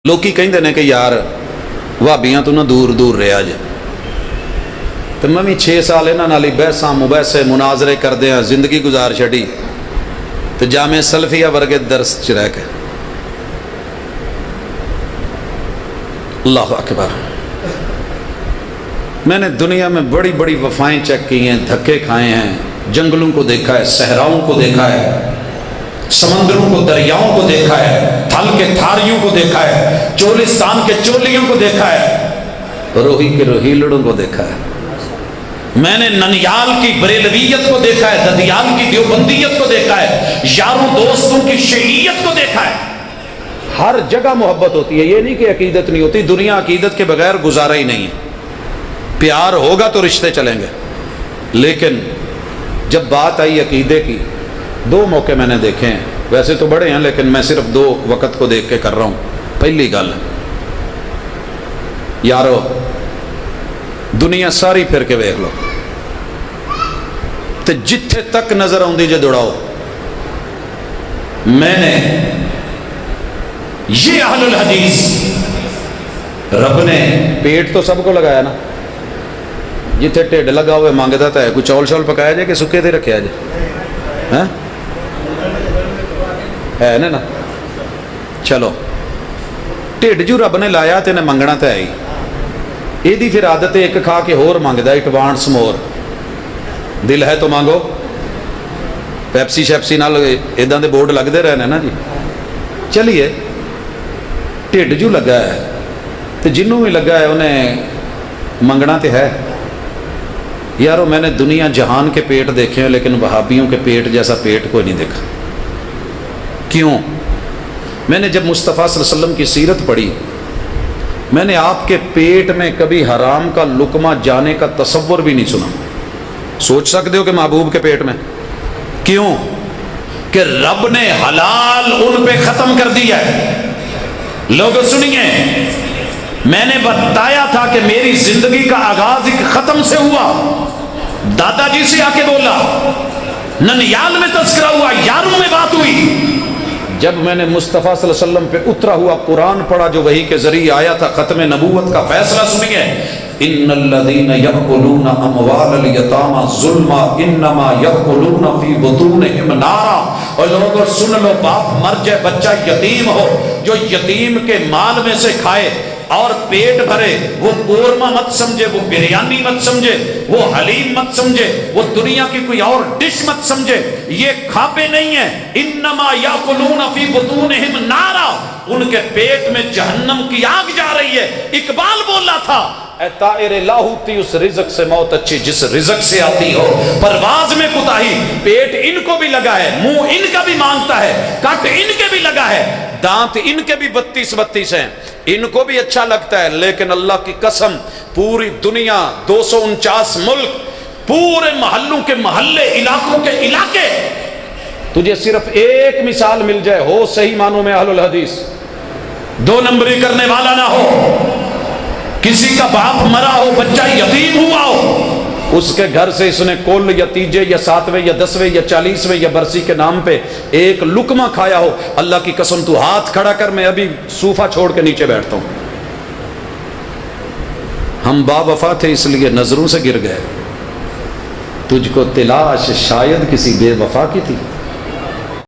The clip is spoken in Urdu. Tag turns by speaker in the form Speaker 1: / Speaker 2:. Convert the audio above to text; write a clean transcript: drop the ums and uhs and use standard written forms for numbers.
Speaker 1: ਲੋਕੀ ਕਹਿੰਦੇ ਨੇ ਕਿ ਯਾਰ ਭਾਬੀਆਂ ਤੋਂ ਨਾ ਦੂਰ ਦੂਰ ਰਿਹਾ ਜੇ, ਤੇ ਮੈਂ ਵੀ 6 ਸਾਲ ਇਹਨਾਂ ਨਾਲ ਹੀ ਬਹਿਸਾਂ ਮੁਬੈਸੇ ਮੁਨਾਜ਼ਰੇ ਕਰਦੇ ਹਾਂ, ਜ਼ਿੰਦਗੀ ਗੁਜ਼ਾਰ ਛੱਡੀ ਤੇ ਜਾਮੇ ਸਲਫੀਆ ਵਰਗੇ ਦਰਸ ਚ رہ کے اللہ اکبر. میں نے دنیا میں بڑی بڑی وفائیں چیک کی ہیں، دھکے کھائے ہیں، جنگلوں کو دیکھا ہے، صحراؤں کو دیکھا ہے، سمندروں کو، دریاؤں کو دیکھا ہے، تھل کے تھاریوں کو دیکھا ہے، چولستان کے چولیوں کو دیکھا ہے، روہی کے روہیلڑوں کو دیکھا ہے. میں نے ننیال کی بریلویت کو دیکھا ہے، ددیال کی دیوبندیت کو دیکھا ہے، یاروں دوستوں کی شیعیت کو دیکھا ہے. ہر جگہ محبت ہوتی ہے، یہ نہیں کہ عقیدت نہیں ہوتی. دنیا عقیدت کے بغیر گزارا ہی نہیں ہے. پیار ہوگا تو رشتے چلیں گے، لیکن جب بات آئی عقیدے کی، 2 موقع میں نے دیکھے ہیں، ویسے تو بڑے ہیں لیکن میں صرف 2 وقت کو دیکھ کے کر رہا ہوں. پہلی گل، یارو دنیا ساری پھر کے ویکھ لو تے جتھے تک نظر آندی جے دوڑاؤ. میں نے یہ اہل الحدیث، رب نے پیٹ تو سب کو لگایا نا، جتھے ٹھڈ لگا ہوئے مانگتا تھا کوئی چول شول پکایا جائے کہ سکے تے رکھیا جائے، ہے نا. چلو ٹھڈ جو رب نے لایا تے نے منگنا تے ہے ہی. یہ پھر عادت ایک کھا کے ہور مانگدا، ایڈوانس مور. دل ہے تو مانگو. پیپسی شیپسی نال اداں دے بورڈ لگتے رہنے نا جی. چلیے ٹھڈ جو لگا ہے تو جنوں بھی لگا ہے انہیں منگنا تو ہے. یارو میں نے دنیا جہان کے پیٹ دیکھے ہیں لیکن وہابیوں کے پیٹ جیسا پیٹ کوئی نہیں دیکھا. کیوں؟ میں نے جب مصطفیٰ صلی اللہ علیہ وسلم کی سیرت پڑھی، میں نے آپ کے پیٹ میں کبھی حرام کا لقمہ جانے کا تصور بھی نہیں سنا. سوچ سکتے ہو کہ محبوب کے پیٹ میں؟ کیوں؟ کہ رب نے حلال ان پہ ختم کر دیا ہے. لوگوں سنیے، میں نے بتایا تھا کہ میری زندگی کا آغاز ایک ختم سے ہوا. دادا جی سے آ کے بولا، ننیال میں تذکرہ ہوا، یاروں میں بات ہوئی. جب میں نے مصطفیٰ صلی اللہ علیہ وسلم پہ اترا ہوا قرآن پڑھا جو وحی کے ذریعے آیا تھا، ختم نبوت کا فیصلہ سنیے. ان الذین یأکلون اموال الیتامی ظلما انما یأکلون فی بطونہم نارا. اور لوگوں سن لو، باپ مر جائے، بچہ یتیم ہو، جو یتیم کے مال میں سے کھائے اور پیٹ بھرے، وہ قورمہ مت سمجھے، وہ بریانی مت سمجھے، وہ حلیم مت سمجھے، وہ دنیا کی کوئی اور ڈش مت سمجھے، یہ کھاپے نہیں ہیں. انما یاکلون فی بطونہم نارا، ان کے پیٹ میں جہنم کی آگ جا رہی ہے. اقبال بولا تھا، اے طائر لاہوتی اس رزق سے موت اچھی جس رزق سے آتی ہو. پرواز میں کوتاہی، پیٹ ان کو بھی لگا ہے، منہ ان کا بھی مانگتا ہے، کٹ ان کے بھی لگا ہے، دانت ان کے بھی 32 ہیں، ان کو بھی اچھا لگتا ہے. لیکن اللہ کی قسم، پوری دنیا، 249 ملک، پورے محلوں کے محلے، علاقوں کے علاقے، تجھے صرف ایک مثال مل جائے، ہو صحیح معنوں میں اہل الحدیث، 2 نمبری کرنے والا نہ ہو، کسی کا باپ مرا ہو، بچہ یتیم ہوا ہو، اس کے گھر سے اس نے کل یا تیجے یا 7ویں یا 10ویں یا 40ویں یا برسی کے نام پہ ایک لقمہ کھایا ہو، اللہ کی قسم تو ہاتھ کھڑا کر، میں ابھی صوفہ چھوڑ کے نیچے بیٹھتا ہوں. ہم با وفا تھے اس لیے نظروں سے گر گئے، تجھ کو تلاش شاید کسی بے وفا کی تھی.